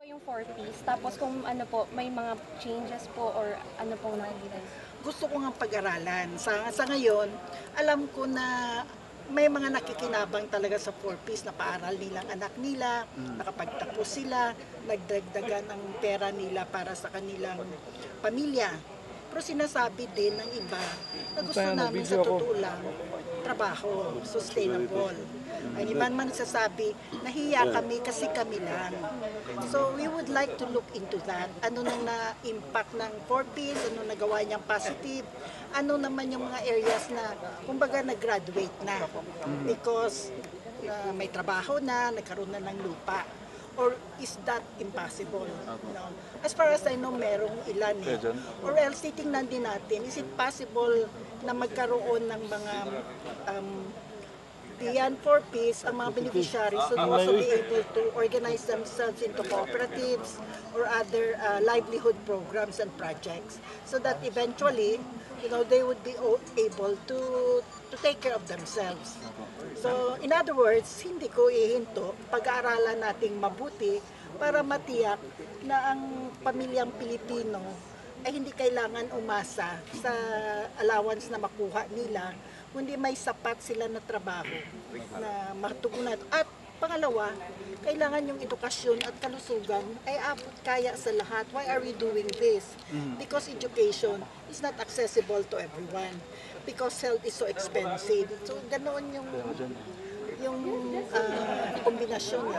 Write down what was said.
Yung 4-piece, tapos kung ano po, may mga changes po or ano pong nakikita. Gusto ko nga pag-aralan. Sa ngayon, alam ko na may mga nakikinabang talaga sa 4-piece na paaral nilang anak nila, nakapagtapos sila, nagdagdagan ng pera nila para sa kanilang pamilya. Pero sinasabi din ng iba na gusto namin sa totoo lang, trabaho, sustainable. Ang iba naman nagsasabi, nahiya kami kasi kami lang. So we would like to look into that. Ano nang na-impact ng 4-piece, ano nagawa niyang positive, ano naman yung mga areas na kumbaga nag-graduate na because may trabaho na, nagkaroon na ng lupa. Or is that impossible? No. As far as I know, merong ilan eh. Or else, titingnan din natin, is it possible na magkaroon ng mga beyond 4-piece, ang mga beneficiaries should also be able to organize themselves into cooperatives or other livelihood programs and projects so that eventually, they would be able to take care of themselves. So, in other words, hindi ko ihinto, pag-aaralan nating mabuti para matiyak na ang pamilyang Pilipino ay hindi kailangan umasa sa allowance na makuha nila, kundi may sapat sila na trabaho na matugunan. At pangalawa, kailangan yung edukasyon at kalusugan ay abot kaya sa lahat. Why are we doing this? Because education is not accessible to everyone. Because health is so expensive. So, ganoon yung kombinasyon.